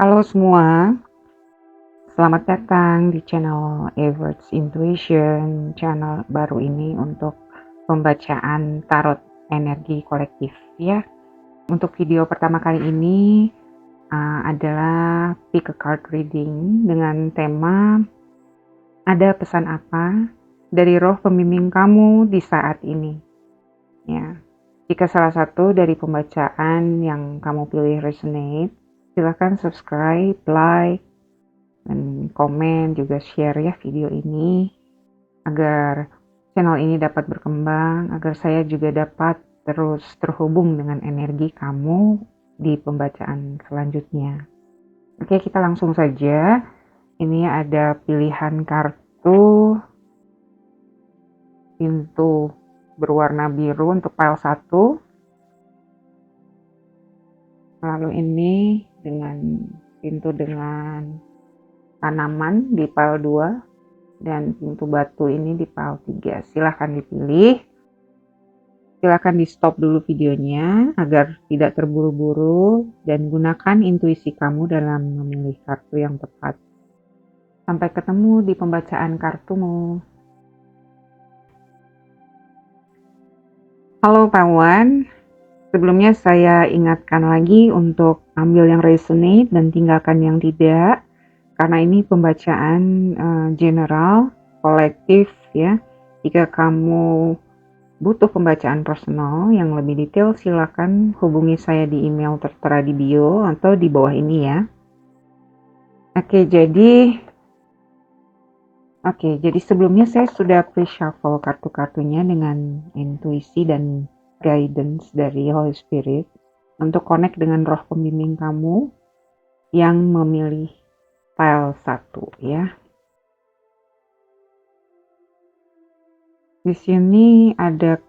Halo semua, selamat datang di channel Everts Intuition, channel baru ini untuk pembacaan tarot energi kolektif ya. Untuk video pertama kali ini adalah pick a card reading dengan tema ada pesan apa dari roh pembimbing kamu di saat ini. Ya, jika salah satu dari pembacaan yang kamu pilih resonate, silakan subscribe, like, dan komen juga share ya video ini agar channel ini dapat berkembang, agar saya juga dapat terus terhubung dengan energi kamu di pembacaan selanjutnya. Oke, kita langsung saja. Ini ada pilihan kartu pintu berwarna biru untuk pile 1. Lalu ini dengan pintu dengan tanaman di pile 2 dan pintu batu ini di pile 3. Silahkan dipilih. Silahkan di stop dulu videonya agar tidak terburu-buru dan gunakan intuisi kamu dalam memilih kartu yang tepat. Sampai ketemu di pembacaan kartumu. Halo kawan, sebelumnya saya ingatkan lagi untuk ambil yang resonate dan tinggalkan yang tidak. Karena ini pembacaan general, kolektif ya. Jika kamu butuh pembacaan personal yang lebih detail, silakan hubungi saya di email tertera di bio atau di bawah ini ya. Oke, jadi sebelumnya saya sudah pre-shuffle kartu-kartunya dengan intuisi dan guidance dari Holy Spirit untuk connect dengan roh pembimbing kamu yang memilih pile 1 ya. Di sini ada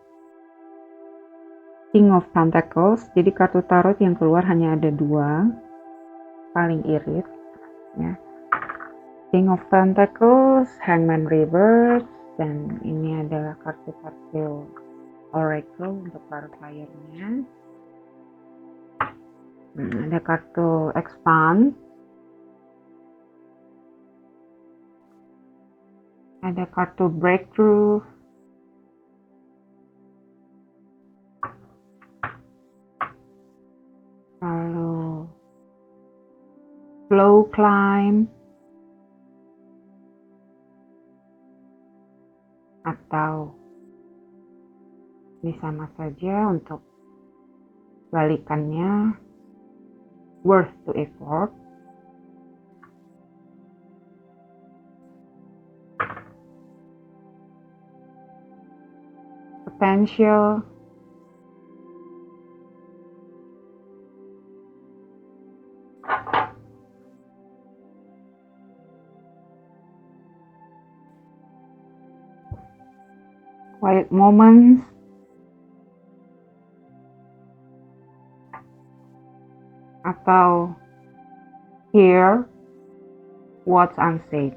King of Pentacles, jadi kartu tarot yang keluar hanya ada 2, paling irit ya. King of Pentacles, Hangman Reverse, dan ini adalah kartu-kartu Oracle untuk para playernya. Ada kartu Expand, ada kartu Breakthrough, lalu Flow Climb, atau ini sama saja untuk balikannya worth to effort. Potential, quiet moments, atau hear what's unsaid.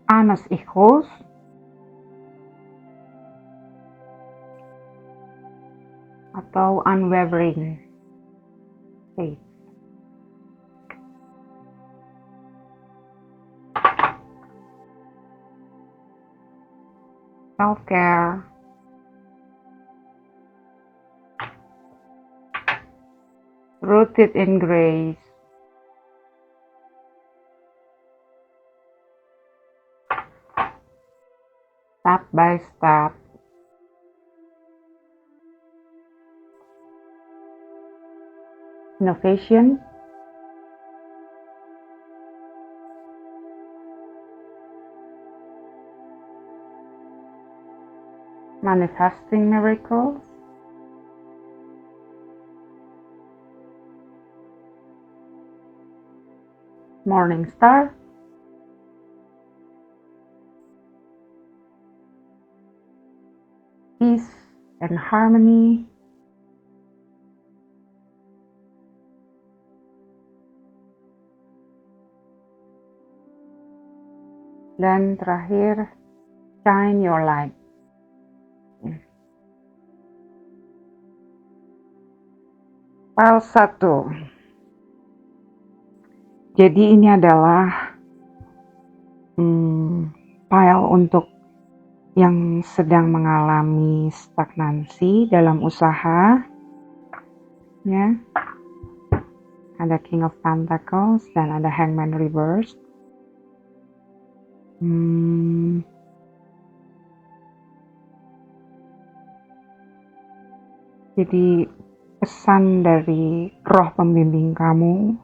Honest echoes, atau unwavering faith. Self-care, rooted in grace, step by step, innovation, manifesting miracles, morning star, peace and harmony, dan terakhir shine your light. File 1. Jadi ini adalah file untuk yang sedang mengalami stagnansi dalam usaha, ya. Ada King of Pentacles dan ada Hangman Reverse. Jadi pesan dari roh pembimbing kamu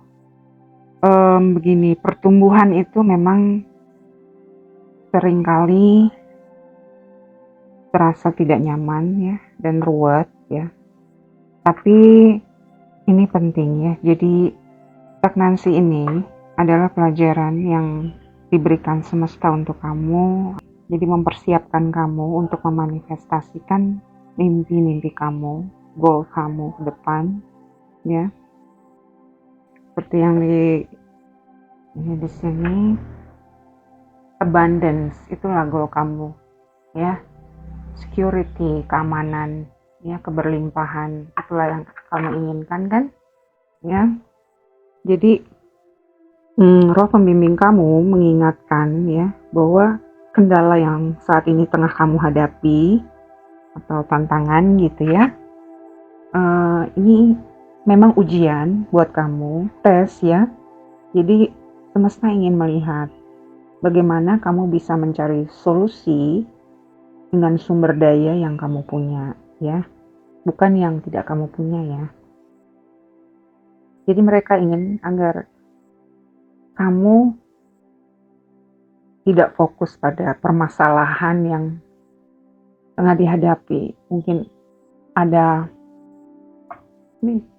begini, pertumbuhan itu memang seringkali terasa tidak nyaman ya dan ruwet ya. Tapi ini penting ya. Jadi stagnansi ini adalah pelajaran yang diberikan semesta untuk kamu. Jadi mempersiapkan kamu untuk memanifestasikan mimpi-mimpi kamu, goal kamu ke depan ya. Seperti yang di sini, abundance itulah goal kamu ya. Security, keamanan ya, keberlimpahan, itulah yang kamu inginkan kan ya. Jadi roh pembimbing kamu mengingatkan ya bahwa kendala yang saat ini tengah kamu hadapi atau tantangan gitu ya, ini memang ujian buat kamu, tes ya. Jadi semesta ingin melihat bagaimana kamu bisa mencari solusi dengan sumber daya yang kamu punya ya, bukan yang tidak kamu punya ya. Jadi mereka ingin agar kamu tidak fokus pada permasalahan yang tengah dihadapi. Mungkin ada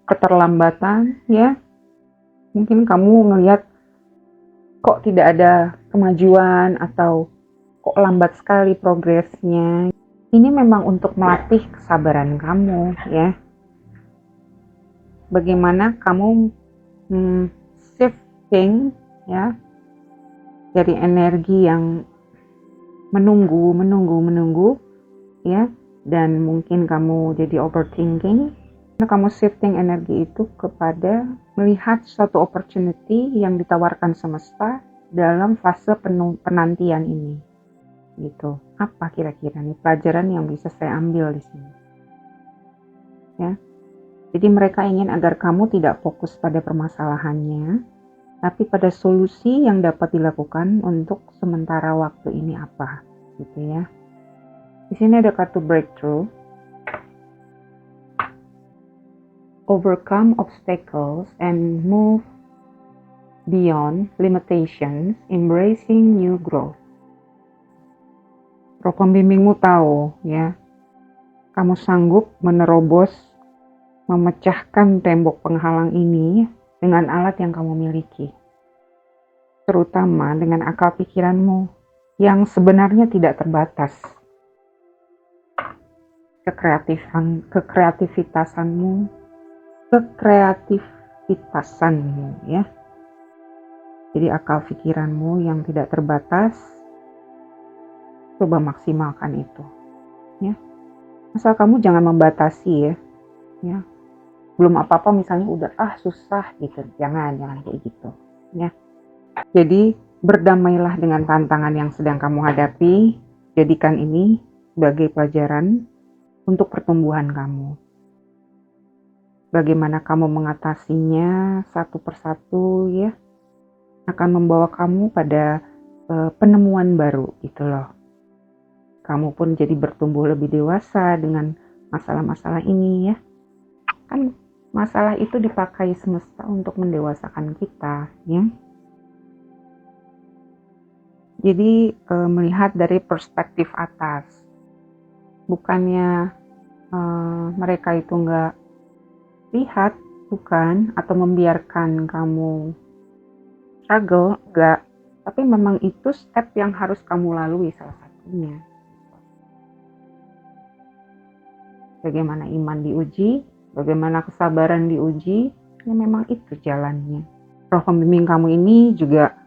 keterlambatan ya. Mungkin kamu ngelihat kok tidak ada kemajuan atau kok lambat sekali progresnya. Ini memang untuk melatih kesabaran kamu ya. Bagaimana kamu shifting ya dari energi yang menunggu ya, dan mungkin kamu jadi overthinking. Kamu shifting energi itu kepada melihat suatu opportunity yang ditawarkan semesta dalam fase penantian ini. Gitu. Apa kira-kira nih pelajaran yang bisa saya ambil di sini? Ya. Jadi mereka ingin agar kamu tidak fokus pada permasalahannya, tapi pada solusi yang dapat dilakukan untuk sementara waktu ini apa, gitu ya. Di sini ada kartu breakthrough. Overcome obstacles and move beyond limitations, embracing new growth. Roh pembimbingmu tahu ya, kamu sanggup menerobos, memecahkan tembok penghalang ini dengan alat yang kamu miliki, terutama dengan akal pikiranmu yang sebenarnya tidak terbatas. Kekreativitasanmu ya. Jadi akal pikiranmu yang tidak terbatas, coba maksimalkan itu ya. Asal kamu jangan membatasi ya. Belum apa-apa misalnya udah susah gitu, jangan kayak gitu ya. Jadi berdamailah dengan tantangan yang sedang kamu hadapi, jadikan ini sebagai pelajaran untuk pertumbuhan kamu. Bagaimana kamu mengatasinya satu persatu ya, akan membawa kamu pada penemuan baru gitu loh. Kamu pun jadi bertumbuh lebih dewasa dengan masalah-masalah ini ya. Kan masalah itu dipakai semesta untuk mendewasakan kita ya. Jadi melihat dari perspektif atas. Bukannya mereka itu nggak lihat, bukan, atau membiarkan kamu struggle, enggak. Tapi memang itu step yang harus kamu lalui salah satunya. Bagaimana iman diuji, bagaimana kesabaran diuji, ya memang itu jalannya. Roh pembimbing kamu ini juga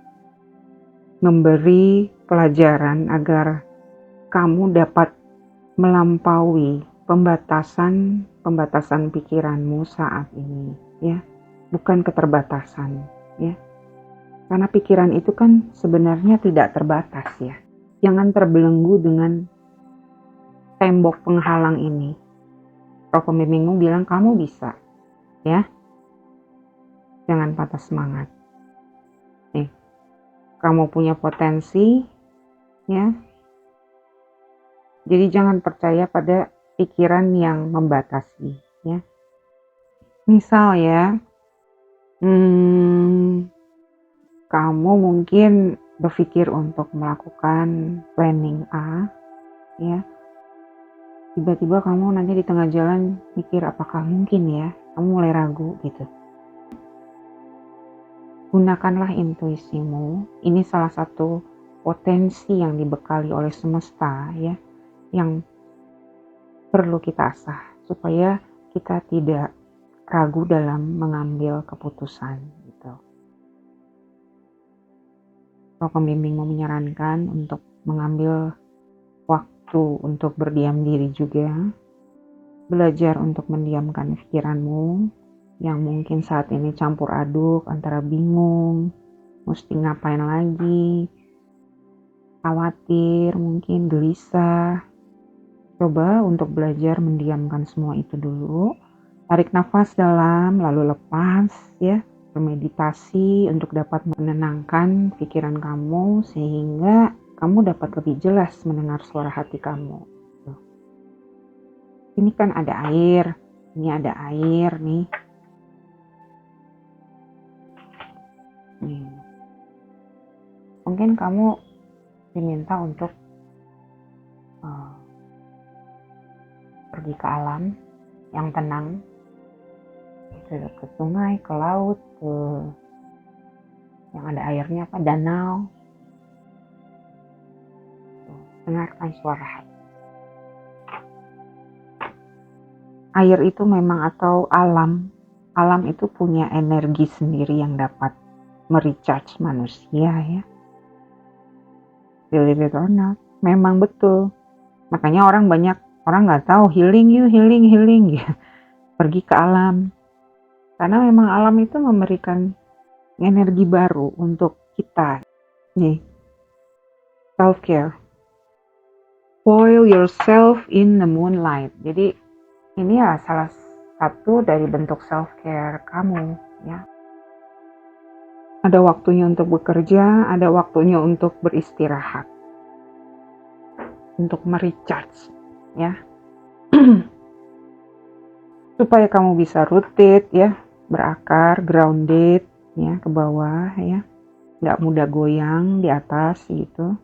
memberi pelajaran agar kamu dapat melampaui pembatasan pembatasan pikiranmu saat ini, ya, bukan keterbatasan, ya. Karena pikiran itu kan sebenarnya tidak terbatas, ya. Jangan terbelenggu dengan tembok penghalang ini. Roh pembimbingmu bilang kamu bisa, ya. Jangan patah semangat. Nih, kamu punya potensi, ya. Jadi jangan percaya pada pikiran yang membatasi, ya. Misal ya, kamu mungkin berpikir untuk melakukan planning A, ya. Tiba-tiba kamu nanti di tengah jalan mikir apakah mungkin ya, kamu mulai ragu gitu. Gunakanlah intuisimu. Ini salah satu potensi yang dibekali oleh semesta, ya, yang perlu kita asah supaya kita tidak ragu dalam mengambil keputusan gitu. Roh pembimbingmu menyarankan untuk mengambil waktu untuk berdiam diri juga, belajar untuk mendiamkan pikiranmu yang mungkin saat ini campur aduk antara bingung, mesti ngapain lagi, khawatir, mungkin gelisah. Coba untuk belajar mendiamkan semua itu dulu. Tarik nafas dalam, lalu lepas, ya. Bermeditasi untuk dapat menenangkan pikiran kamu sehingga kamu dapat lebih jelas mendengar suara hati kamu. Ini kan ada air, ini ada air nih. Mungkin kamu diminta untuk pergi ke alam yang tenang, ke sungai, ke laut, ke yang ada airnya, danau. Dengarkan suara hati. Air itu memang atau alam itu punya energi sendiri yang dapat merecharge manusia, ya. Believe it or not, memang betul. Makanya orang nggak tahu healing gitu. Pergi ke alam. Karena memang alam itu memberikan energi baru untuk kita. Nih, self-care. Boil yourself in the moonlight. Jadi ini ya salah satu dari bentuk self-care kamu, ya. Ada waktunya untuk bekerja, ada waktunya untuk beristirahat. Untuk merecharge, ya. Supaya kamu bisa rooted, ya, berakar, grounded, ya, ke bawah, ya. Nggak mudah goyang di atas gitu.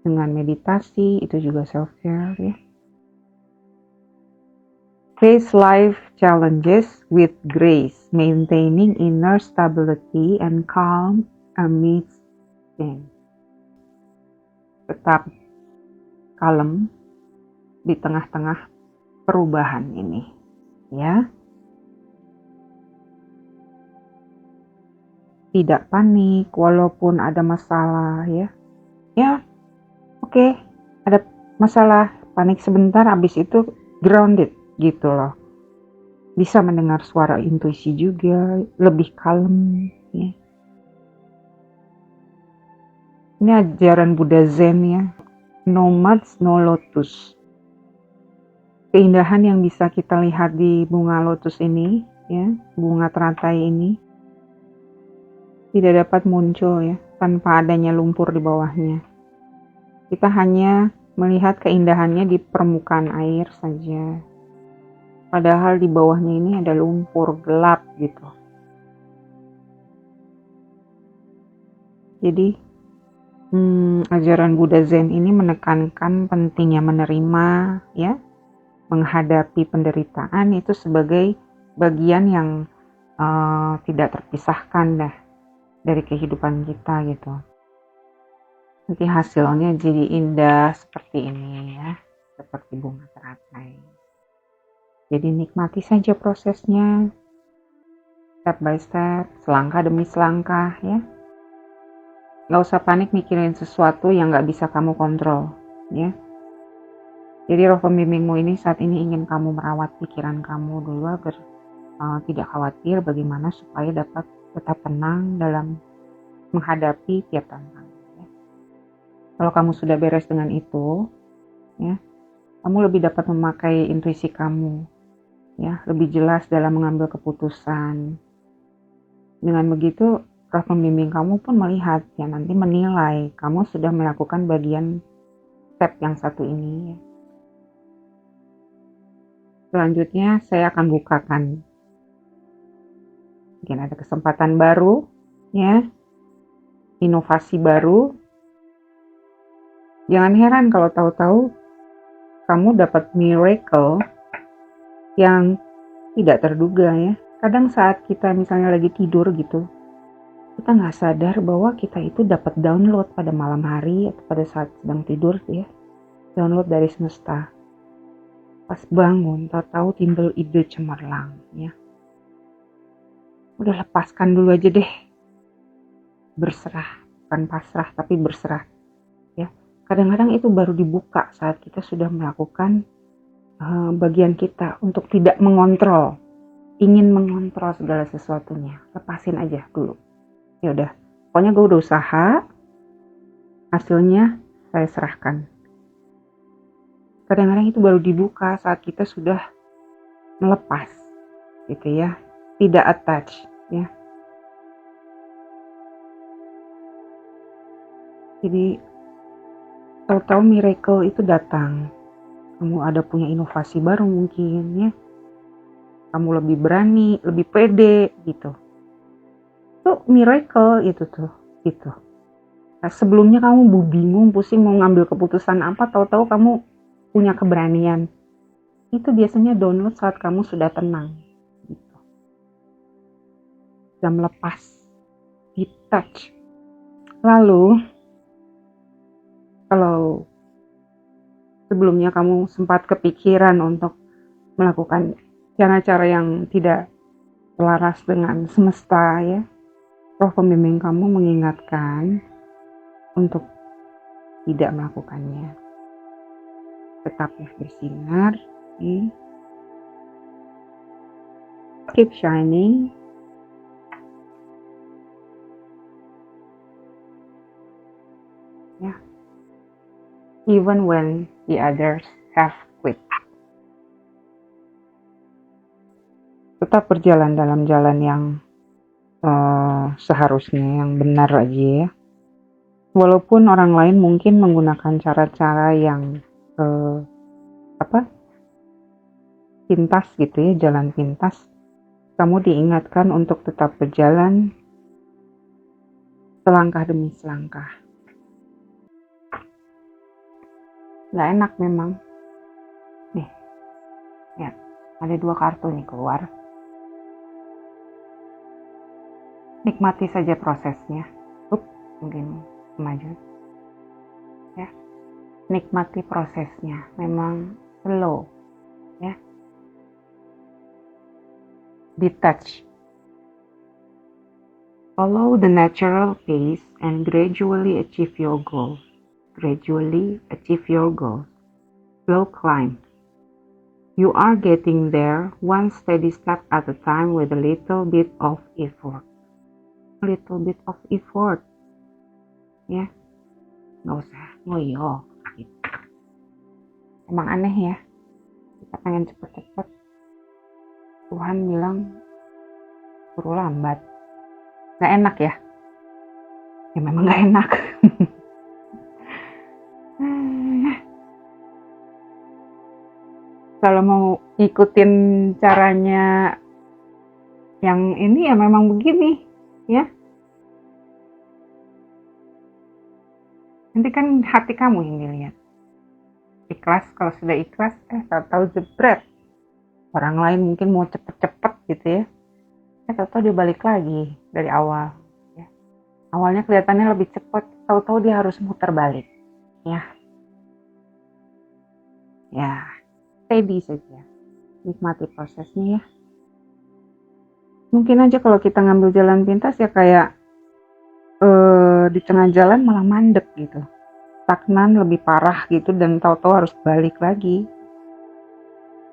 Dengan meditasi itu juga self-care, ya. Face life challenges with grace, maintaining inner stability and calm amidst them. Tetap kalem di tengah-tengah perubahan ini, ya. Tidak panik walaupun ada masalah, ya. Ya, oke, ada masalah, panik sebentar, habis itu grounded gitu loh. Bisa mendengar suara intuisi juga, lebih kalem, ya. Ini ajaran Buddha Zen, ya. No muds, no lotus. Keindahan yang bisa kita lihat di bunga lotus ini, ya, bunga teratai ini, tidak dapat muncul, ya, tanpa adanya lumpur di bawahnya. Kita hanya melihat keindahannya di permukaan air saja. Padahal di bawahnya ini ada lumpur gelap gitu. Jadi ajaran Buddha Zen ini menekankan pentingnya menerima, ya, menghadapi penderitaan itu sebagai bagian yang tidak terpisahkan dah dari kehidupan kita gitu. Nanti hasilnya jadi indah seperti ini, ya, seperti bunga teratai. Jadi nikmati saja prosesnya, step by step, selangkah demi selangkah, ya. Gak usah panik mikirin sesuatu yang gak bisa kamu kontrol, ya. Jadi roh pembimbingmu ini saat ini ingin kamu merawat pikiran kamu dulu agar tidak khawatir bagaimana supaya dapat tetap tenang dalam menghadapi tiap tantangan. Ya. Kalau kamu sudah beres dengan itu, ya, kamu lebih dapat memakai intuisi kamu, ya, lebih jelas dalam mengambil keputusan. Dengan begitu, roh pembimbing kamu pun melihat, ya, nanti menilai kamu sudah melakukan bagian step yang satu ini. Ya. Selanjutnya, saya akan bukakan. Mungkin ada kesempatan baru, ya, inovasi baru. Jangan heran kalau tahu-tahu kamu dapat miracle yang tidak terduga, ya. Kadang saat kita misalnya lagi tidur gitu, kita nggak sadar bahwa kita itu dapat download pada malam hari atau pada saat sedang tidur, ya. Download dari semesta. Pas bangun, tahu-tahu timbul ide cemerlang, ya. Udah lepaskan dulu aja deh. Berserah, bukan pasrah tapi berserah. Ya. Kadang-kadang itu baru dibuka saat kita sudah melakukan bagian kita untuk tidak mengontrol, ingin mengontrol segala sesuatunya. Lepasin aja dulu. Ya udah, pokoknya gue udah usaha, hasilnya saya serahkan. Kadang-kadang itu baru dibuka saat kita sudah melepas, gitu ya, tidak attach, ya. Jadi tahu-tahu miracle itu datang. Kamu ada punya inovasi baru mungkin, ya. Kamu lebih berani, lebih pede, gitu. Itu miracle itu tuh, gitu. Nah, sebelumnya kamu bingung, pusing mau ngambil keputusan apa, tahu-tahu kamu punya keberanian. Itu biasanya download saat kamu sudah tenang, gitu. Sudah melepas, detach. Lalu, kalau sebelumnya kamu sempat kepikiran untuk melakukan cara-cara yang tidak selaras dengan semesta, ya, roh pembimbing kamu mengingatkan untuk tidak melakukannya. Tetaplah bersinar, keep shining, ya, even when the others have quit. Tetap berjalan dalam jalan yang seharusnya, yang benar aja, ya. Walaupun orang lain mungkin menggunakan cara-cara yang pintas gitu ya, jalan pintas, kamu diingatkan untuk tetap berjalan selangkah demi selangkah. Gak enak memang. Nih, lihat, ada 2 kartu nih keluar. Nikmati saja prosesnya. Mungkin maju. Ya. Nikmati prosesnya. Memang slow, ya. Detach. Follow the natural pace and gradually achieve your goals. Gradually achieve your goals. Slow climb. You are getting there one steady step at a time with a little bit of effort. Little bit of effort, ya, nggak usah ngoyo gitu. Emang aneh ya, kita pengen cepet-cepet, Tuhan bilang suruh lambat. Nggak enak ya, ya memang nggak enak. Kalau mau ikutin caranya yang ini ya memang begini, ya. Nanti kan hati kamu yang dilihat. Ikhlas, kalau sudah ikhlas, tahu jebret. Orang lain mungkin mau cepet-cepet gitu ya. Tahu-tahu dia balik lagi dari awal. Ya. Awalnya kelihatannya lebih cepat, tahu-tahu dia harus muter balik. Ya. Ya, steady saja. Nikmati prosesnya ya. Mungkin aja kalau kita ngambil jalan pintas ya kayak di tengah jalan malah mandek gitu. stagnan, lebih parah gitu, dan tahu-tahu harus balik lagi.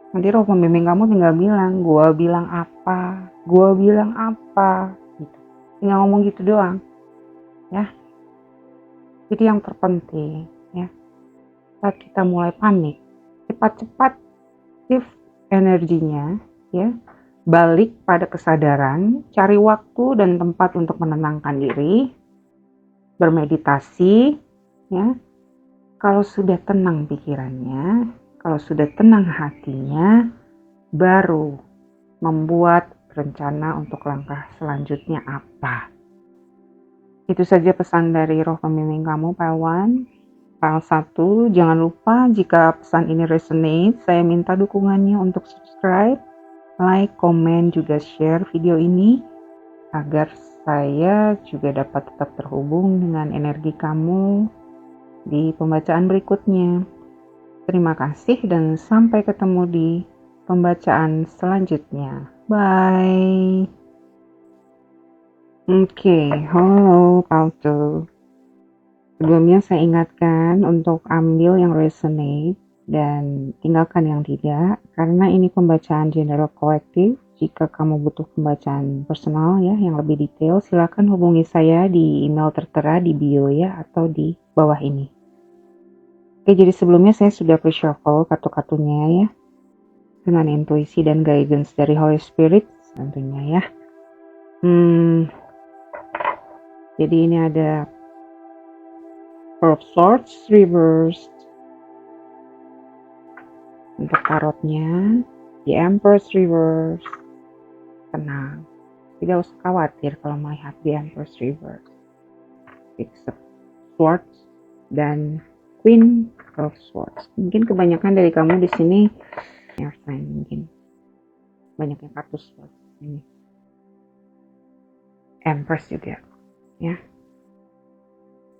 Nanti roh pembimbing kamu tinggal bilang, gua bilang apa gitu. Tinggal ngomong gitu doang ya. Jadi yang terpenting ya, saat kita mulai panik, cepat-cepat shift energinya ya, balik pada kesadaran, cari waktu dan tempat untuk menenangkan diri, bermeditasi ya. Kalau sudah tenang pikirannya, kalau sudah tenang hatinya, baru membuat rencana untuk langkah selanjutnya apa. Itu saja pesan dari roh pembimbing kamu, Pile 1. Pile 1, jangan lupa jika pesan ini resonate, saya minta dukungannya untuk subscribe, like, komen, juga share video ini agar saya juga dapat tetap terhubung dengan energi kamu di pembacaan berikutnya. Terima kasih dan sampai ketemu di pembacaan selanjutnya. Bye. Oke, halo Pautu. Sebelumnya saya ingatkan untuk ambil yang resonate dan tinggalkan yang tidak, karena ini pembacaan general kolektif. Jika kamu butuh pembacaan personal ya yang lebih detail, silakan hubungi saya di email tertera di bio ya, atau di bawah ini. Oke, jadi sebelumnya saya sudah pre-shuffle kartu-kartunya ya, dengan intuisi dan guidance dari Holy Spirit tentunya ya. Jadi ini ada Four of Swords reversed untuk tarotnya, The Empress reversed. Tenang, tidak usah khawatir kalau melihat The Empress reversed. Six of Swords dan Queen of Swords. Mungkin kebanyakan dari kamu di sini air sign, mungkin banyaknya kartu Swords ini. Empress juga ya,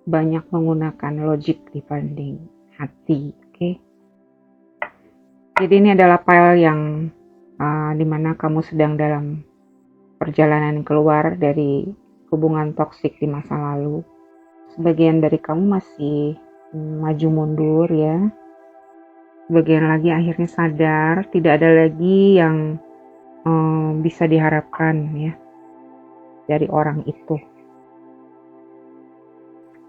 banyak menggunakan logik dibanding hati. Oke. Jadi ini adalah pile yang dimana kamu sedang dalam perjalanan keluar dari hubungan toksik di masa lalu. Sebagian dari kamu masih maju mundur ya, sebagian lagi akhirnya sadar tidak ada lagi yang bisa diharapkan ya dari orang itu.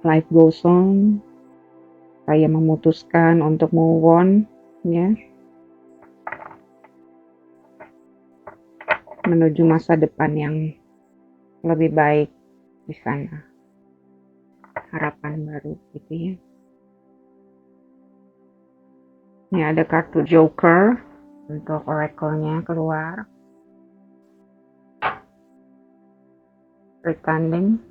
Life goes on. Saya memutuskan untuk move on ya, menuju masa depan yang lebih baik di sana. Harapan baru gitu ya. Ini ada kartu Joker untuk oracle-nya keluar. Pretending.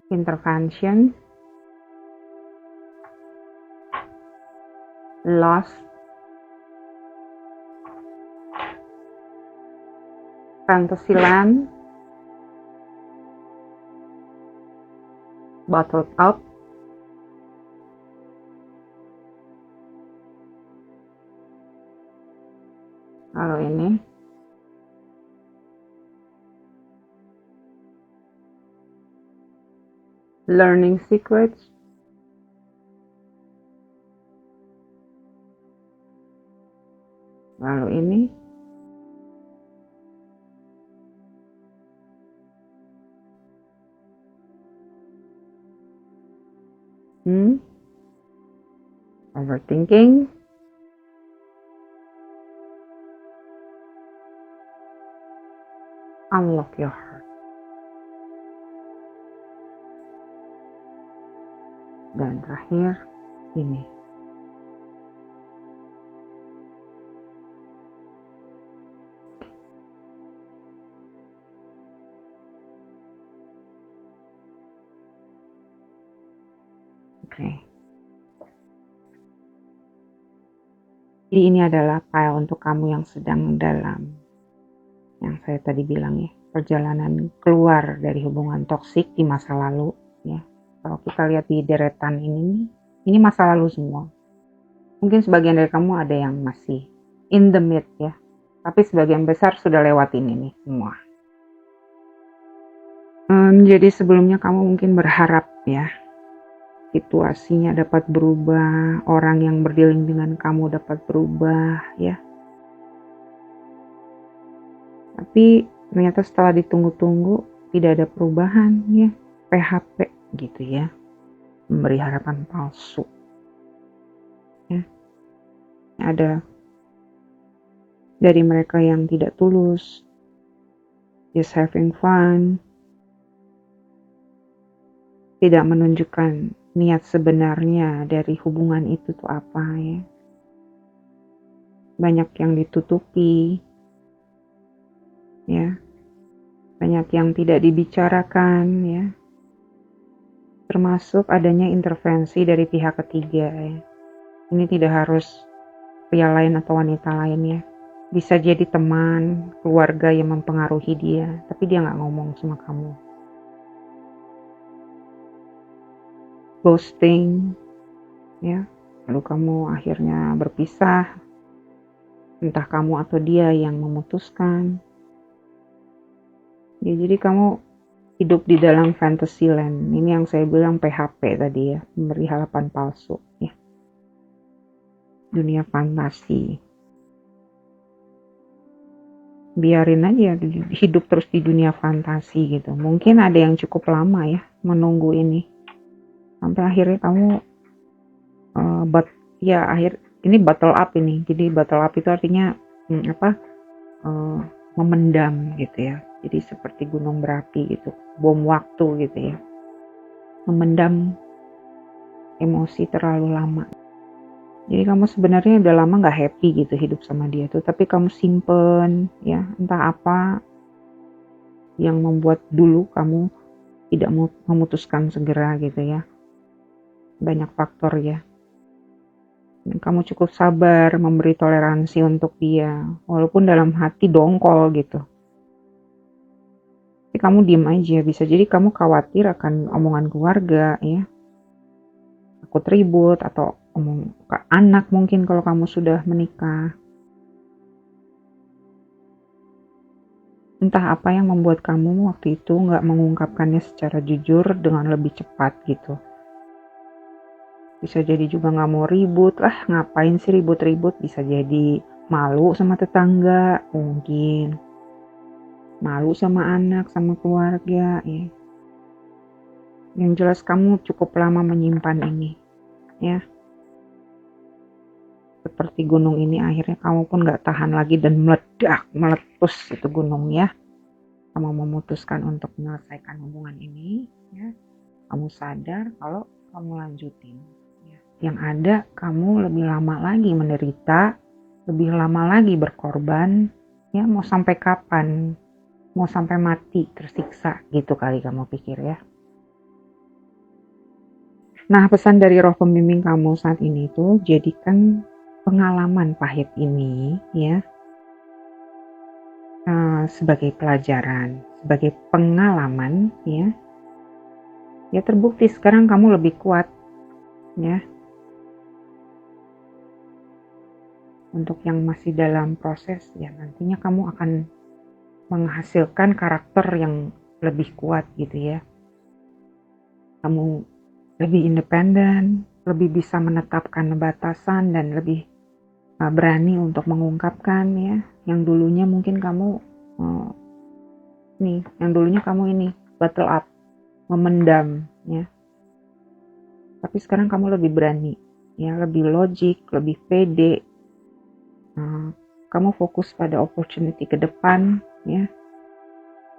Intervention. Loss. Fantasyland. Bottled up. Lalu ini learning secrets. Lalu ini overthinking. Unlock your heart. Dan terakhir ini. Oke. Jadi ini adalah file untuk kamu yang sedang dalam, yang saya tadi bilang ya, perjalanan keluar dari hubungan toksik di masa lalu ya. Kalau kita lihat di deretan ini masa lalu semua. Mungkin sebagian dari kamu ada yang masih in the mid ya, tapi sebagian besar sudah lewatin ini semua. Jadi sebelumnya kamu mungkin berharap ya situasinya dapat berubah, orang yang berdealing dengan kamu dapat berubah ya. Tapi ternyata setelah ditunggu-tunggu tidak ada perubahan ya. PHP gitu ya. Memberi harapan palsu. Ya. Ada dari mereka yang tidak tulus, just having fun, tidak menunjukkan niat sebenarnya dari hubungan itu tuh apa ya. Banyak yang ditutupi ya, banyak yang tidak dibicarakan ya, termasuk adanya intervensi dari pihak ketiga ya. Ini tidak harus pria lain atau wanita lain ya, bisa jadi teman, keluarga yang mempengaruhi dia, tapi dia nggak ngomong sama kamu. Ghosting ya, lalu kamu akhirnya berpisah, entah kamu atau dia yang memutuskan ya. Jadi kamu hidup di dalam fantasy land. Ini yang saya bilang PHP tadi ya, memberi harapan palsu ya, dunia fantasi. Biarin aja hidup terus di dunia fantasi gitu. Mungkin ada yang cukup lama ya menunggu ini, sampai akhirnya kamu ini battle up ini. Jadi battle up itu artinya memendam gitu ya. Jadi seperti gunung berapi gitu, bom waktu gitu ya, memendam emosi terlalu lama. Jadi kamu sebenarnya udah lama gak happy gitu hidup sama dia tuh, tapi kamu simpen ya, entah apa yang membuat dulu kamu tidak memutuskan segera gitu ya. Banyak faktor ya. Dan kamu cukup sabar memberi toleransi untuk dia, walaupun dalam hati dongkol gitu. Tapi kamu diem aja, bisa jadi kamu khawatir akan omongan keluarga ya. Takut ribut atau omong ke anak mungkin kalau kamu sudah menikah. Entah apa yang membuat kamu waktu itu gak mengungkapkannya secara jujur dengan lebih cepat gitu. Bisa jadi juga gak mau ribut, ngapain sih ribut-ribut, bisa jadi malu sama tetangga, mungkin malu sama anak, sama keluarga ya. Yang jelas kamu cukup lama menyimpan ini ya. Seperti gunung ini akhirnya kamu pun gak tahan lagi dan meletus itu gunung ya. Kamu memutuskan untuk menyelesaikan hubungan ini ya. Kamu sadar kalau kamu lanjutin ya. Yang ada kamu lebih lama lagi menderita, lebih lama lagi berkorban ya. Mau sampai kapan? Mau sampai mati tersiksa gitu kali kamu pikir ya. Nah, pesan dari roh pembimbing kamu saat ini tuh, jadikan pengalaman pahit ini ya sebagai pelajaran, sebagai pengalaman ya. Ya terbukti sekarang kamu lebih kuat ya. Untuk yang masih dalam proses ya, nantinya kamu akan menghasilkan karakter yang lebih kuat gitu ya. Kamu lebih independen, lebih bisa menetapkan batasan dan lebih berani untuk mengungkapkan ya. Yang dulunya mungkin kamu ini battle up, memendam ya. Tapi sekarang kamu lebih berani ya, lebih logik, lebih pede. Kamu fokus pada opportunity ke depan ya.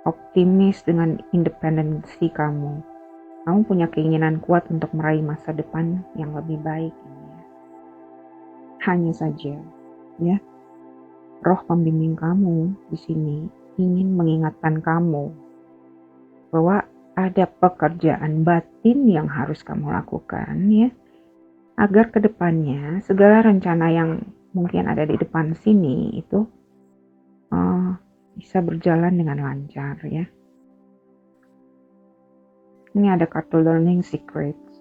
Optimis dengan independensi kamu. Kamu punya keinginan kuat untuk meraih masa depan yang lebih baik ya. Hanya saja ya, roh pembimbing kamu di sini ingin mengingatkan kamu bahwa ada pekerjaan batin yang harus kamu lakukan ya, agar kedepannya segala rencana yang mungkin ada di depan sini itu bisa berjalan dengan lancar ya. Ini ada kartu learning secrets.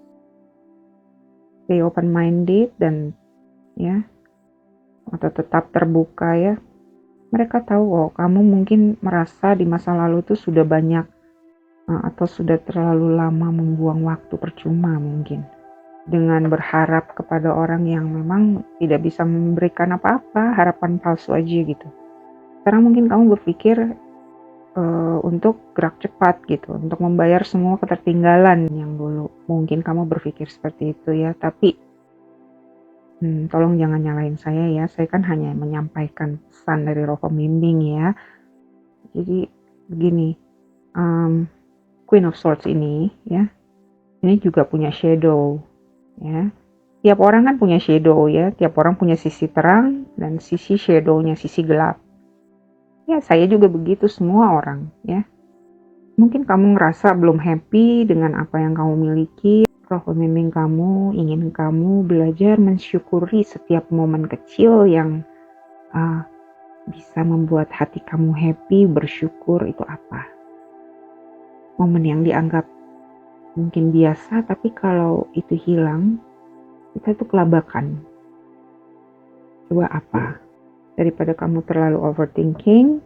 Stay open-minded dan ya, atau tetap terbuka ya. Mereka tahu kamu mungkin merasa di masa lalu tuh sudah banyak atau sudah terlalu lama membuang waktu percuma mungkin dengan berharap kepada orang yang memang tidak bisa memberikan apa-apa, harapan palsu aja gitu. Sekarang mungkin kamu berpikir untuk gerak cepat gitu, untuk membayar semua ketertinggalan yang dulu. Mungkin kamu berpikir seperti itu ya, tapi tolong jangan nyalain saya ya, saya kan hanya menyampaikan pesan dari roh pembimbing ya. Jadi begini, Queen of Swords ini ya, ini juga punya shadow ya. Tiap orang kan punya shadow ya, tiap orang punya sisi terang dan sisi shadownya, sisi gelap. Ya, saya juga begitu, semua orang ya. Mungkin kamu ngerasa belum happy dengan apa yang kamu miliki. Roh pembimbing kamu ingin kamu belajar mensyukuri setiap momen kecil yang bisa membuat hati kamu happy. Bersyukur itu apa? Momen yang dianggap mungkin biasa, tapi kalau itu hilang, kita itu kelabakan. Coba apa? Daripada kamu terlalu overthinking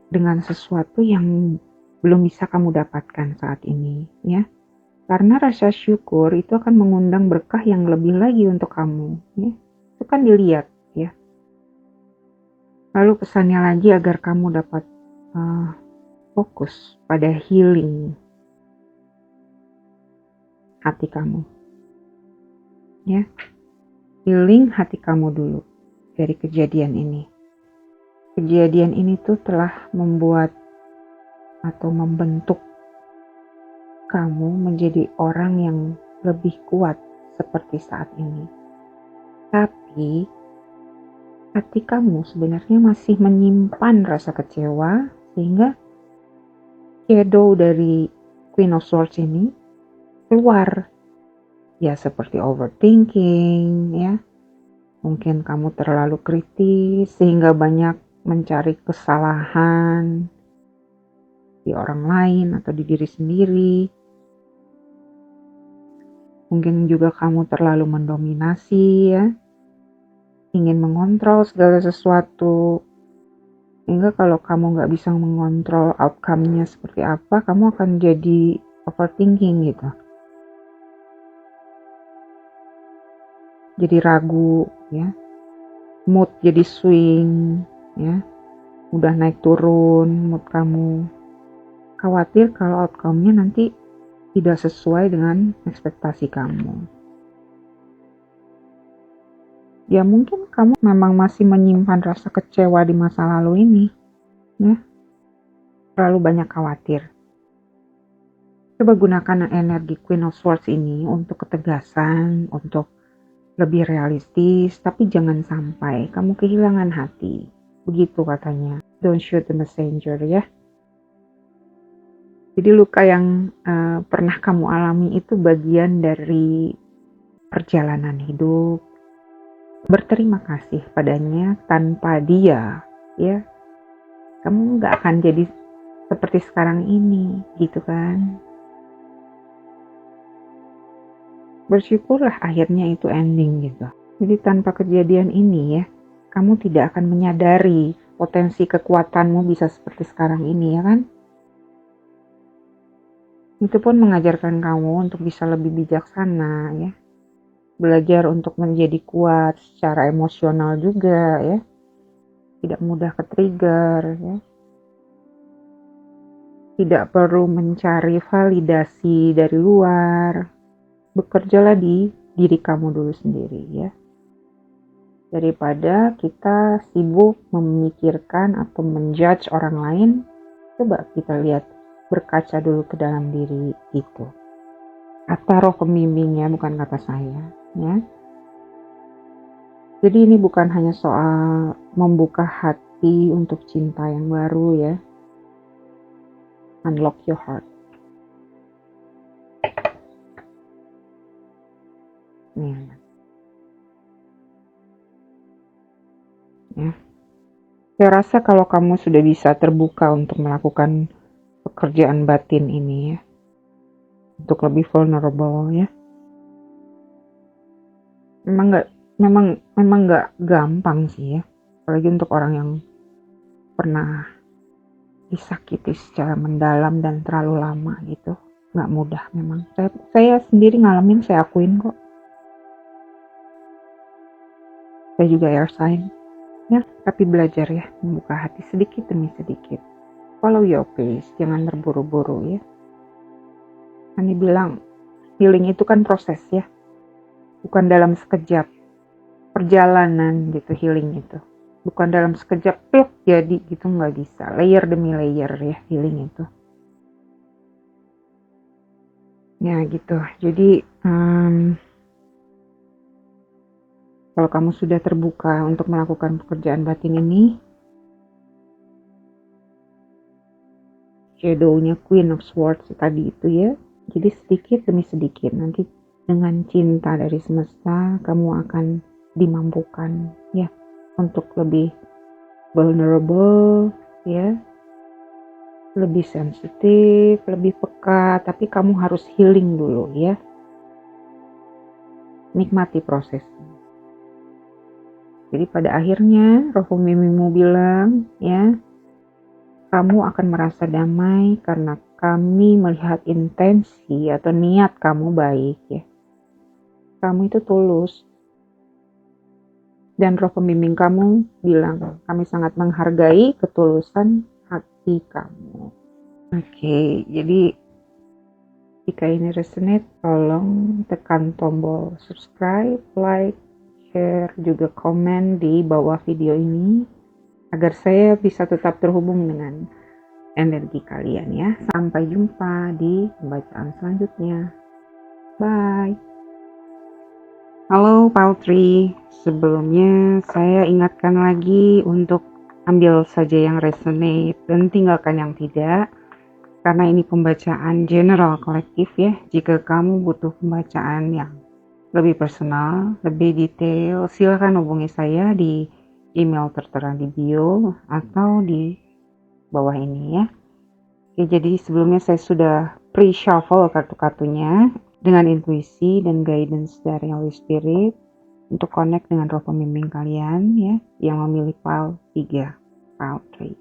dengan sesuatu yang belum bisa kamu dapatkan saat ini, ya. Karena rasa syukur itu akan mengundang berkah yang lebih lagi untuk kamu, ya. Itu kan dilihat, ya. Lalu pesannya lagi agar kamu dapat fokus pada healing hati kamu, ya. Healing hati kamu dulu dari kejadian ini. Kejadian ini tuh telah membuat atau membentuk kamu menjadi orang yang lebih kuat seperti saat ini. Tapi hati kamu sebenarnya masih menyimpan rasa kecewa, sehingga shadow dari Queen of Swords ini keluar. Ya seperti overthinking ya. Mungkin kamu terlalu kritis sehingga banyak mencari kesalahan di orang lain atau di diri sendiri. Mungkin juga kamu terlalu mendominasi ya, ingin mengontrol segala sesuatu. Sehingga kalau kamu nggak bisa mengontrol outcome-nya seperti apa, kamu akan jadi overthinking gitu. Jadi ragu ya, mood jadi swing ya, mudah naik turun mood kamu. Khawatir kalau outcome-nya nanti tidak sesuai dengan ekspektasi kamu. Ya mungkin kamu memang masih menyimpan rasa kecewa di masa lalu ini ya, terlalu banyak khawatir. Coba gunakan energi Queen of Swords ini untuk ketegasan, untuk lebih realistis, tapi jangan sampai kamu kehilangan hati. Begitu katanya. Don't shoot the messenger ya. Jadi luka yang pernah kamu alami itu bagian dari perjalanan hidup. Berterima kasih padanya, tanpa dia ya kamu gak akan jadi seperti sekarang ini gitu kan. Bersyukurlah akhirnya itu ending gitu. Jadi tanpa kejadian ini ya, kamu tidak akan menyadari potensi kekuatanmu bisa seperti sekarang ini ya kan. Itu pun mengajarkan kamu untuk bisa lebih bijaksana ya. Belajar untuk menjadi kuat secara emosional juga ya. Tidak mudah ke-trigger ya. Tidak perlu mencari validasi dari luar. Bekerjalah di diri kamu dulu sendiri ya. Daripada kita sibuk memikirkan atau menjudge orang lain, coba kita lihat, berkaca dulu ke dalam diri itu. Kata roh pembimbingnya, bukan kata saya ya. Jadi ini bukan hanya soal membuka hati untuk cinta yang baru ya. Unlock your heart. Nih. Ya. Saya rasa kalau kamu sudah bisa terbuka untuk melakukan pekerjaan batin ini ya, untuk lebih vulnerable ya. Memang nggak gampang sih ya, apalagi untuk orang yang pernah disakiti secara mendalam dan terlalu lama gitu. Nggak mudah memang. Saya sendiri ngalamin, saya akuin kok. Saya juga air sign. Ya, tapi belajar ya, membuka hati sedikit demi sedikit. Follow your pace, jangan terburu-buru ya. Ani bilang, healing itu kan proses ya. Bukan dalam sekejap. Perjalanan gitu healing itu. Bukan dalam sekejap, pluk jadi gitu, nggak bisa. Layer demi layer ya healing itu. Ya gitu, jadi kalau kamu sudah terbuka untuk melakukan pekerjaan batin ini, shadow-nya Queen of Swords tadi itu ya, jadi sedikit demi sedikit nanti dengan cinta dari semesta kamu akan dimampukan ya untuk lebih vulnerable ya, lebih sensitif, lebih peka, tapi kamu harus healing dulu ya. Nikmati prosesnya. Jadi pada akhirnya Roh Pembimbingmu bilang ya, kamu akan merasa damai karena kami melihat intensi atau niat kamu baik ya. Kamu itu tulus. Dan Roh Pembimbing kamu bilang, kami sangat menghargai ketulusan hati kamu. Oke, jadi jika ini resonate, tolong tekan tombol subscribe, like, share, juga komen di bawah video ini agar saya bisa tetap terhubung dengan energi kalian ya. Sampai jumpa di pembacaan selanjutnya. Bye. Halo Pautri, sebelumnya saya ingatkan lagi untuk ambil saja yang resonate dan tinggalkan yang tidak. Karena ini pembacaan general kolektif ya. Jika kamu butuh pembacaan yang lebih personal, lebih detail, silakan hubungi saya di email tertera di bio atau di bawah ini ya. Oke, jadi sebelumnya saya sudah pre-shuffle kartu-kartunya dengan intuisi dan guidance dari Holy Spirit untuk connect dengan roh pembimbing kalian ya yang memilih pile 3, pile 3.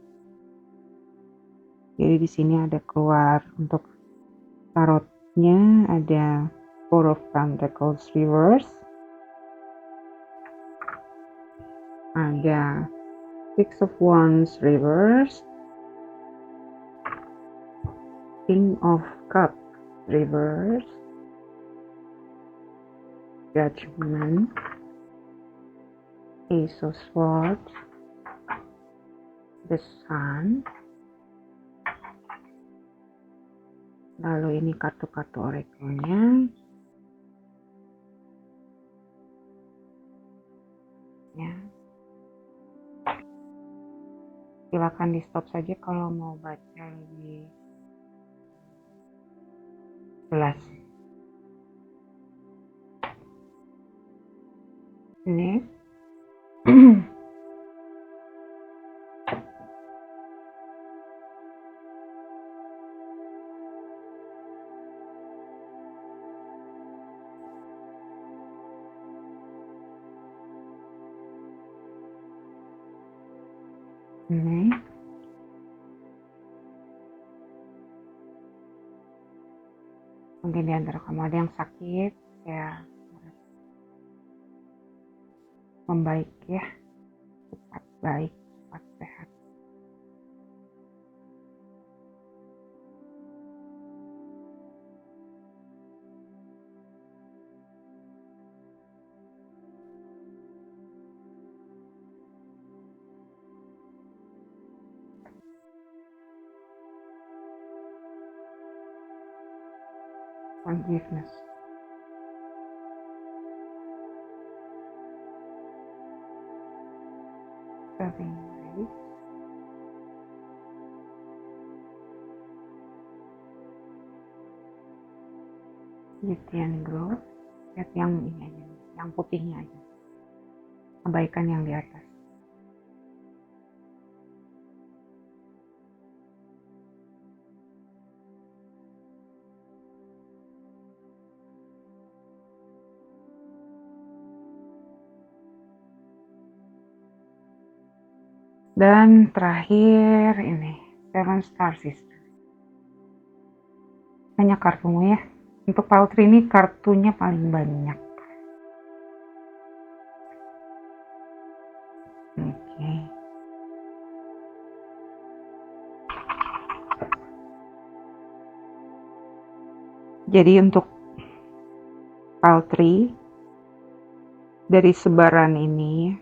Jadi di sini ada keluar untuk tarotnya ada Four of Pentacles reverse, ada Six of Wands reverse, King of Cups reverse, Judgment, Ace of Swords, the Sun. Lalu ini kartu-kartu oracle-nya. Ya. Silakan di stop saja kalau mau baca lebih jelas. Ini ini mungkin di antara kamu ada yang sakit ya, membaik ya, cepat baik, cepat sehat. Forgiveness. Loving grace. Beauty and growth. Lihat yang ini aja, yang putihnya aja. Abaikan yang di atas. Dan terakhir ini Seven Star Sister. Banyak kartumu ya. Untuk Paltry ini kartunya paling banyak. Oke. Jadi untuk Paltry, dari sebaran ini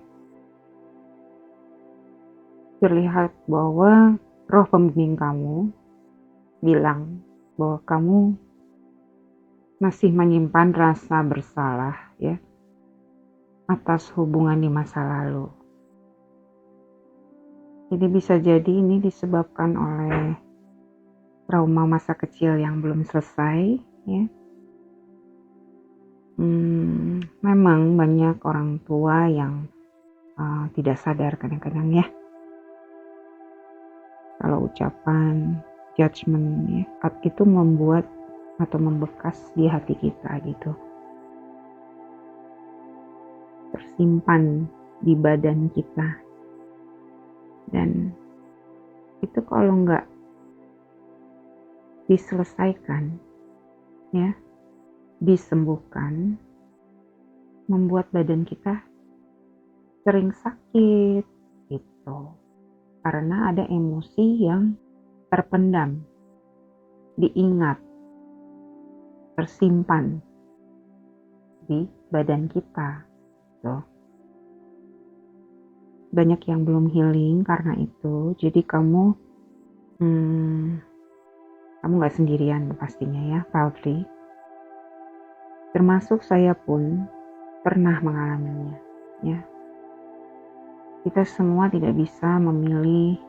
terlihat bahwa roh pembimbing kamu bilang bahwa kamu masih menyimpan rasa bersalah ya atas hubungan di masa lalu. Jadi bisa jadi ini disebabkan oleh trauma masa kecil yang belum selesai ya. Memang banyak orang tua yang tidak sadar kadang-kadang ya kalau ucapan judgement ya itu membuat atau membekas di hati kita gitu, tersimpan di badan kita, dan itu kalau nggak diselesaikan ya, disembuhkan, membuat badan kita sering sakit gitu, karena ada emosi yang terpendam, diingat, tersimpan di badan kita gitu. Banyak yang belum healing karena itu, jadi kamu nggak sendirian pastinya ya, Paltry. Termasuk saya pun pernah mengalaminya ya. Kita semua tidak bisa memilih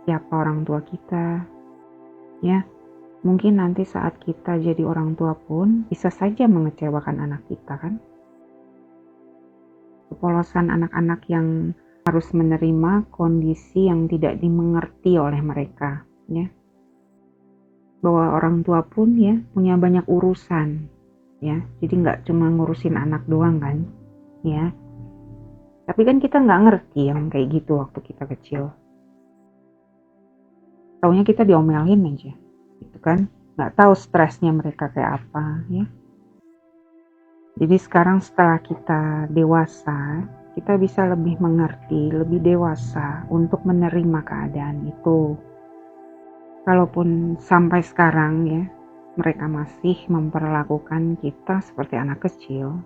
siapa orang tua kita ya. Mungkin nanti saat kita jadi orang tua pun bisa saja mengecewakan anak kita kan. Kepolosan anak-anak yang harus menerima kondisi yang tidak dimengerti oleh mereka ya. Bahwa orang tua pun ya punya banyak urusan ya, jadi nggak cuma ngurusin anak doang kan ya. Tapi kan kita nggak ngerti yang kayak gitu waktu kita kecil. Taunya kita diomelin aja gitu kan, nggak tahu stresnya mereka kayak apa ya. Jadi sekarang setelah kita dewasa, kita bisa lebih mengerti, lebih dewasa untuk menerima keadaan itu. Kalaupun sampai sekarang ya mereka masih memperlakukan kita seperti anak kecil,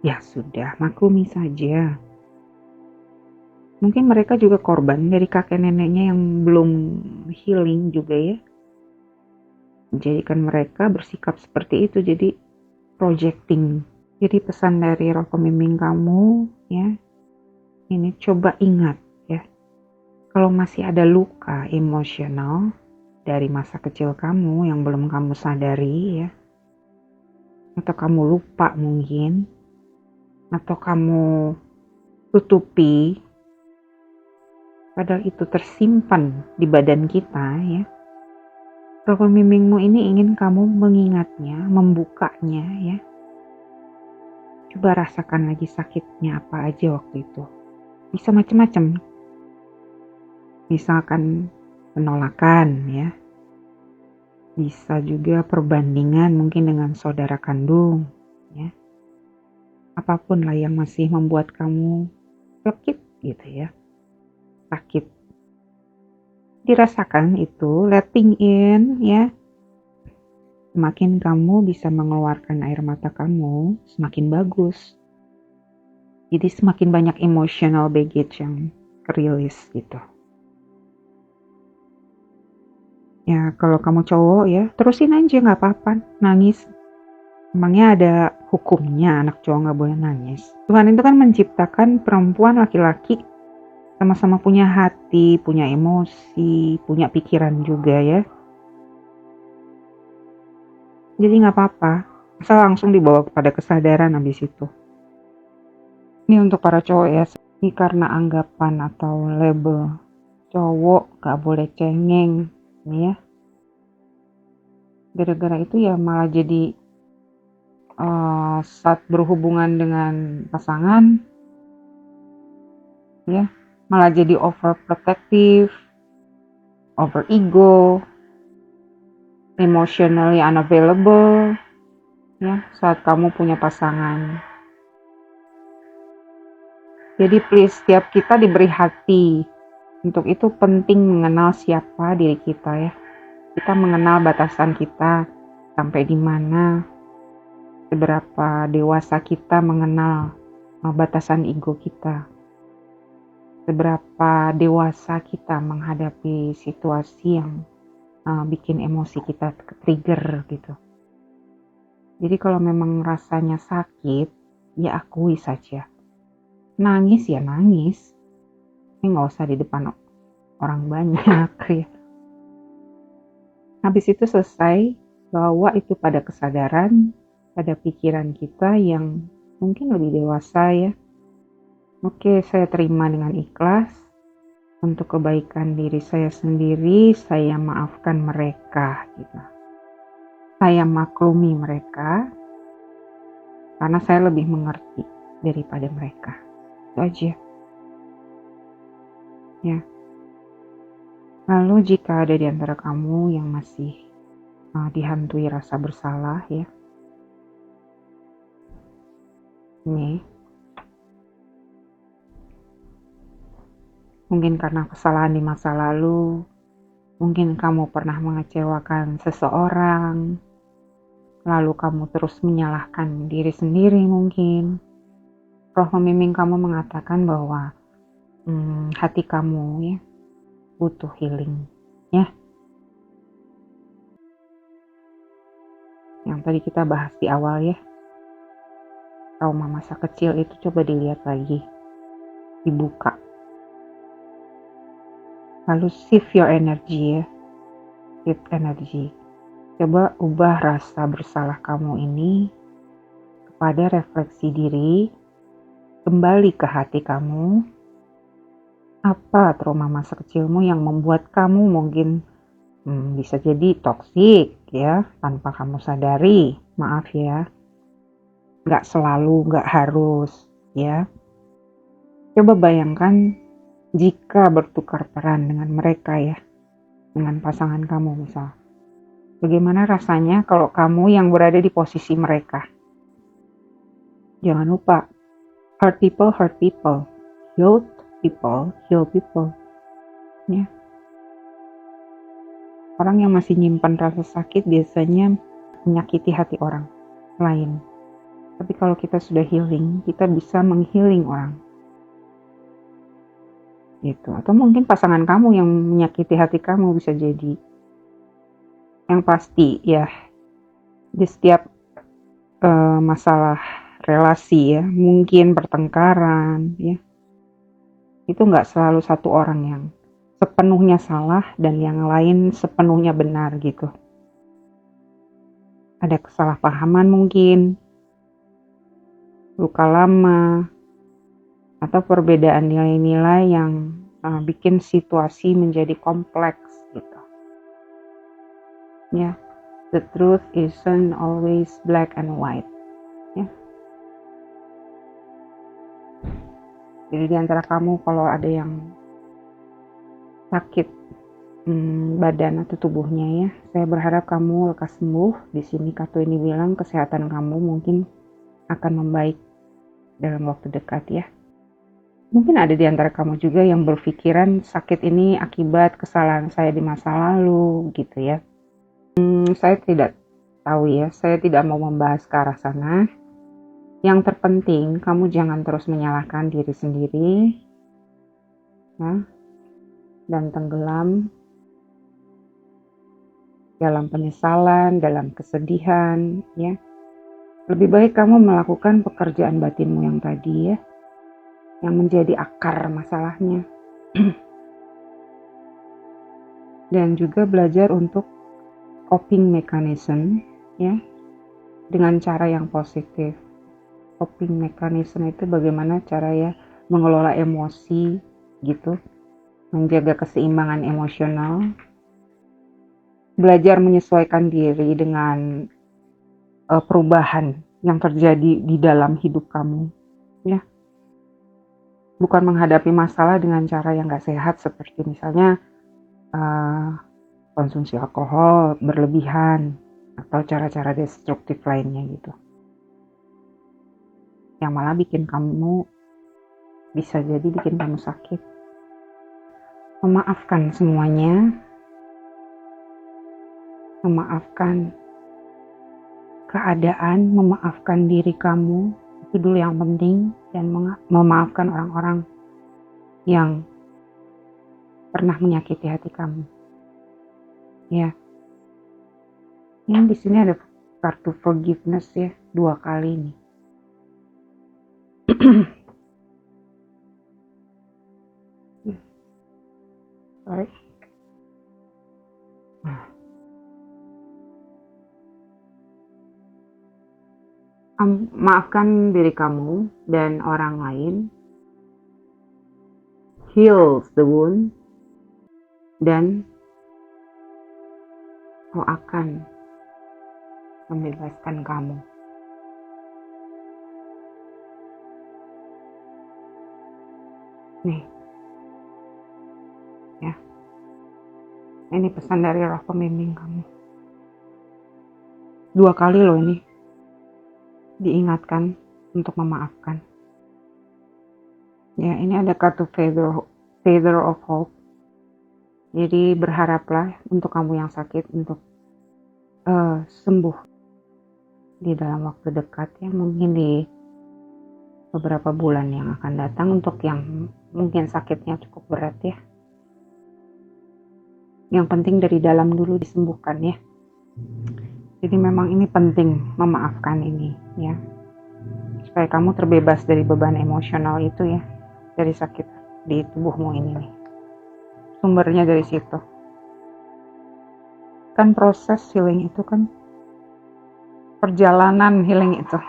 ya sudah, maklumi saja. Mungkin mereka juga korban dari kakek neneknya yang belum healing juga ya. Menjadikan mereka bersikap seperti itu, jadi projecting. Jadi pesan dari roh pembimbing kamu ya, ini coba ingat ya, kalau masih ada luka emosional dari masa kecil kamu yang belum kamu sadari ya, atau kamu lupa mungkin, atau kamu tutupi, padahal itu tersimpan di badan kita ya. Roh pembimbingmu ini ingin kamu mengingatnya, membukanya ya. Coba rasakan lagi sakitnya apa aja waktu itu. Bisa macam-macam. Misalkan penolakan ya. Bisa juga perbandingan mungkin dengan saudara kandung ya. Apapun lah yang masih membuat kamu sakit gitu ya. Sakit. Dirasakan itu, letting in ya. Semakin kamu bisa mengeluarkan air mata kamu, semakin bagus. Jadi semakin banyak emotional baggage yang kerilis gitu. Ya kalau kamu cowok ya, terusin aja gak apa-apa, nangis. Emangnya ada hukumnya anak cowok gak boleh nangis? Tuhan itu kan menciptakan perempuan laki-laki sama-sama punya hati, punya emosi, punya pikiran juga ya. Jadi gak apa-apa, asal langsung dibawa kepada kesadaran habis itu. Ini untuk para cowok ya, ini karena anggapan atau label cowok gak boleh cengeng ya. Gara-gara itu ya malah jadi saat berhubungan dengan pasangan ya, malah jadi overprotective, over ego, emotionally unavailable, ya, saat kamu punya pasangan. Jadi please, setiap kita diberi hati. Untuk itu penting mengenal siapa diri kita ya. Kita mengenal batasan kita sampai di mana, seberapa dewasa kita mengenal batasan ego kita. Seberapa dewasa kita menghadapi situasi yang bikin emosi kita ke-trigger gitu. Jadi kalau memang rasanya sakit, ya akui saja. Nangis ya nangis. Ini nggak usah di depan orang banyak ya. Habis itu selesai, bawa itu pada kesadaran, pada pikiran kita yang mungkin lebih dewasa ya. Oke, saya terima dengan ikhlas. Untuk kebaikan diri saya sendiri, saya maafkan mereka gitu. Saya maklumi mereka karena saya lebih mengerti daripada mereka. Itu aja. Ya. Lalu jika ada di antara kamu yang masih dihantui rasa bersalah ya. Ini mungkin karena kesalahan di masa lalu, mungkin kamu pernah mengecewakan seseorang, lalu kamu terus menyalahkan diri sendiri mungkin. Roh pembimbing kamu mengatakan bahwa hati kamu ya butuh healing ya. Yang tadi kita bahas di awal ya. Trauma masa kecil itu coba dilihat lagi. Dibuka. Lalu shift your energy ya. Shift energy. Coba ubah rasa bersalah kamu ini kepada refleksi diri. Kembali ke hati kamu. Apa trauma masa kecilmu yang membuat kamu mungkin bisa jadi toksik ya, tanpa kamu sadari. Maaf ya, gak selalu, gak harus ya. Coba bayangkan jika bertukar peran dengan mereka ya, dengan pasangan kamu misal. Bagaimana rasanya kalau kamu yang berada di posisi mereka? Jangan lupa, hurt people, heal people ya. Orang yang masih nyimpan rasa sakit biasanya menyakiti hati orang lain. Tapi kalau kita sudah healing, kita bisa menghealing orang. Gitu. Atau mungkin pasangan kamu yang menyakiti hati kamu bisa jadi. Yang pasti ya, di setiap masalah relasi ya, mungkin pertengkaran ya, itu nggak selalu satu orang yang sepenuhnya salah dan yang lain sepenuhnya benar gitu. Ada kesalahpahaman mungkin, luka lama, atau perbedaan nilai-nilai yang bikin situasi menjadi kompleks gitu. Ya, the truth isn't always black and white. Ya. Jadi di antara kamu kalau ada yang sakit badan atau tubuhnya ya, saya berharap kamu lekas sembuh. Di sini Kak ini bilang kesehatan kamu mungkin akan membaik dalam waktu dekat ya. Mungkin ada di antara kamu juga yang berpikiran sakit ini akibat kesalahan saya di masa lalu gitu ya. Saya tidak tahu ya, saya tidak mau membahas ke arah sana. Yang terpenting kamu jangan terus menyalahkan diri sendiri ya, dan tenggelam dalam penyesalan, dalam kesedihan ya. Lebih baik kamu melakukan pekerjaan batinmu yang tadi ya, yang menjadi akar masalahnya. Dan juga belajar untuk coping mechanism ya, dengan cara yang positif. Coping mechanism itu bagaimana cara ya mengelola emosi gitu, menjaga keseimbangan emosional, belajar menyesuaikan diri dengan perubahan yang terjadi di dalam hidup kamu ya. Bukan menghadapi masalah dengan cara yang gak sehat, seperti misalnya konsumsi alkohol berlebihan atau cara-cara destruktif lainnya gitu, yang malah bisa jadi bikin kamu sakit. Memaafkan semuanya, memaafkan keadaan, memaafkan diri kamu, itu dulu yang penting, dan memaafkan orang-orang yang pernah menyakiti hati kamu. Ya, ini di sini ada kartu forgiveness ya, 2 kali nih. Sorry. Maafkan diri kamu dan orang lain, heals the wound, dan aku akan membebaskan kamu. Nih, ya, ini pesan dari roh pembimbing kamu. 2 kali loh ini diingatkan untuk memaafkan. Ya, ini ada kartu Feather of Hope. Jadi berharaplah untuk kamu yang sakit untuk sembuh di dalam waktu dekat ya, mungkin di beberapa bulan yang akan datang. Untuk yang mungkin sakitnya cukup berat ya, yang penting dari dalam dulu disembuhkan ya. Jadi memang ini penting memaafkan ini ya, supaya kamu terbebas dari beban emosional itu ya, dari sakit di tubuhmu ini nih. Sumbernya dari situ. Kan proses healing itu kan perjalanan healing itu.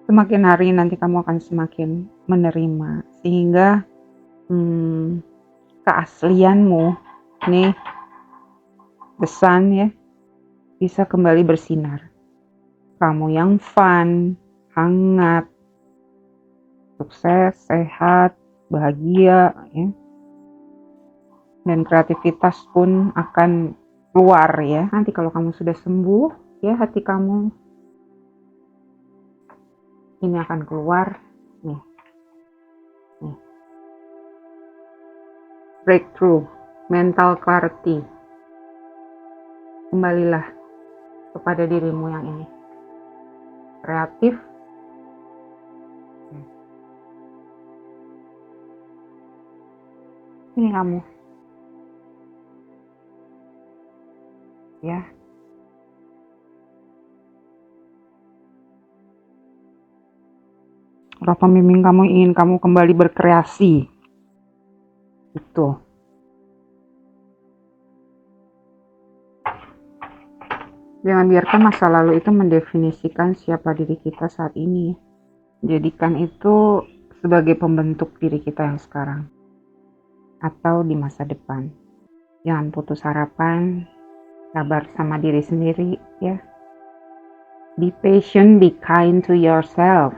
Semakin hari nanti kamu akan semakin menerima, sehingga keaslianmu nih, the sun ya, bisa kembali bersinar. Kamu yang fun, hangat, sukses, sehat, bahagia ya. Dan kreativitas pun akan keluar ya. Nanti kalau kamu sudah sembuh ya, hati kamu ini akan keluar nih. Breakthrough, mental clarity. Kembalilah kepada dirimu yang ini. Kreatif. Ini kamu. Ya. Roh pembimbing kamu ingin kamu kembali berkreasi. Itu. Jangan biarkan masa lalu itu mendefinisikan siapa diri kita saat ini. Jadikan itu sebagai pembentuk diri kita yang sekarang atau di masa depan. Jangan putus harapan, sabar sama diri sendiri ya. Be patient, be kind to yourself.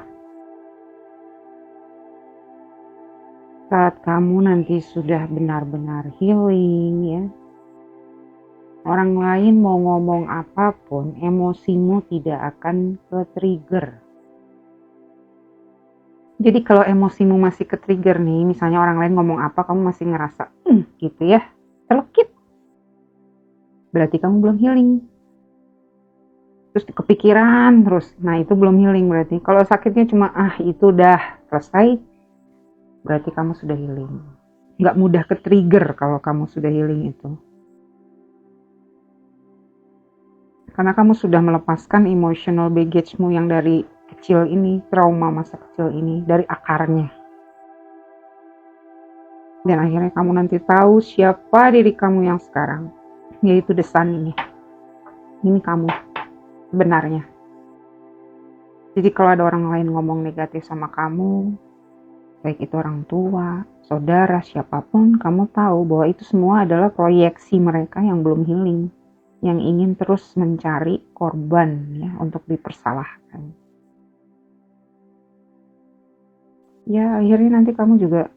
Saat kamu nanti sudah benar-benar healing ya, orang lain mau ngomong apapun, emosimu tidak akan ke-trigger. Jadi kalau emosimu masih ke-trigger nih, misalnya orang lain ngomong apa, kamu masih ngerasa gitu ya, celekit, berarti kamu belum healing. Terus kepikiran terus, nah itu belum healing berarti. Kalau sakitnya cuma itu udah selesai, berarti kamu sudah healing. Nggak mudah ke-trigger kalau kamu sudah healing itu. Karena kamu sudah melepaskan emotional baggage-mu yang dari kecil ini, trauma masa kecil ini, dari akarnya. Dan akhirnya kamu nanti tahu siapa diri kamu yang sekarang, yaitu the sun ini. Ini kamu sebenarnya. Jadi kalau ada orang lain ngomong negatif sama kamu, baik itu orang tua, saudara, siapapun, kamu tahu bahwa itu semua adalah proyeksi mereka yang belum healing, yang ingin terus mencari korban ya untuk dipersalahkan. Ya akhirnya nanti kamu juga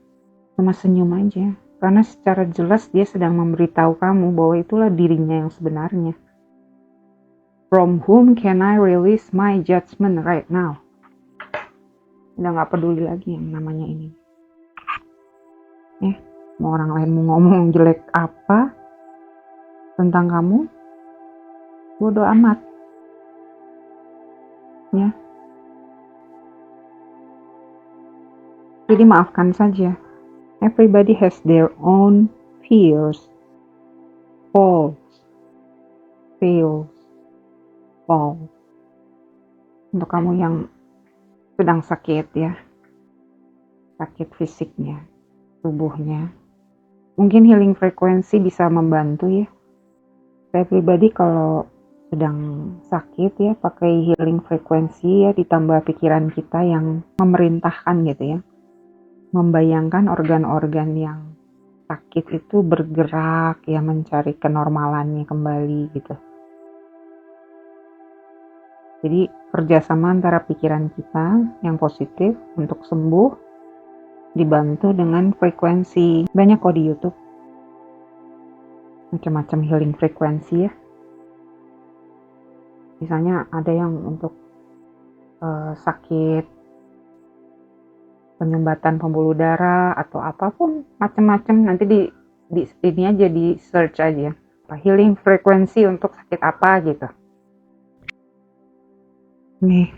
cuma senyum aja. Karena secara jelas dia sedang memberitahu kamu bahwa itulah dirinya yang sebenarnya. From whom can I release my judgment right now? Udah gak peduli lagi yang namanya ini. Mau orang lain mau ngomong jelek apa tentang kamu, bodo amat. Ya. Jadi maafkan saja. Everybody has their own fears, faults, fails, faults. Untuk kamu yang sedang sakit ya, sakit fisiknya, tubuhnya, mungkin healing frekuensi bisa membantu ya. Saya pribadi kalau sedang sakit ya, pakai healing frekuensi ya, ditambah pikiran kita yang memerintahkan gitu ya, membayangkan organ-organ yang sakit itu bergerak ya, mencari kenormalannya kembali gitu. Jadi kerjasama antara pikiran kita yang positif untuk sembuh dibantu dengan frekuensi. Banyak kok di YouTube macam-macam healing frekuensi ya. Misalnya ada yang untuk sakit penyumbatan pembuluh darah atau apapun macam-macam, nanti di ini aja, di search aja healing frekuensi untuk sakit apa gitu. Nih,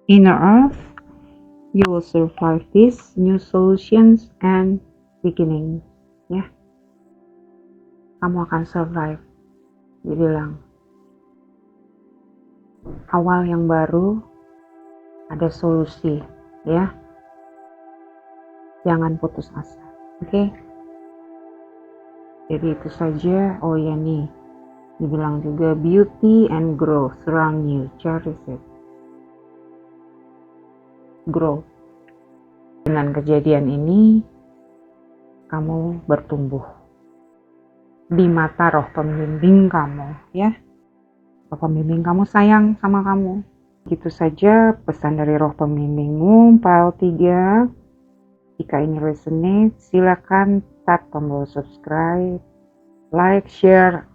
inner earth, you will survive this, new solutions and beginning. Ya, kamu akan survive. Dia bilang awal yang baru, ada solusi ya. Jangan putus asa. Oke? Jadi itu saja. Oh ya nih, dibilang juga beauty and growth surround you. Cherish it. Grow. Dengan kejadian ini, kamu bertumbuh di mata roh pembimbing kamu ya. Roh pembimbing kamu sayang sama kamu. Gitu saja pesan dari roh pembimbingmu, file 3. Jika ini resonate, silakan tap tombol subscribe, like, share,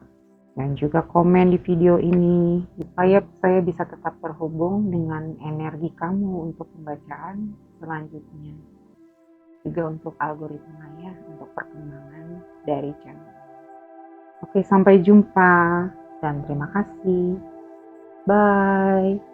dan juga komen di video ini supaya saya bisa tetap terhubung dengan energi kamu untuk pembacaan selanjutnya. Juga untuk algoritma ya, untuk perkembangan dari channel. Oke, sampai jumpa dan terima kasih. Bye.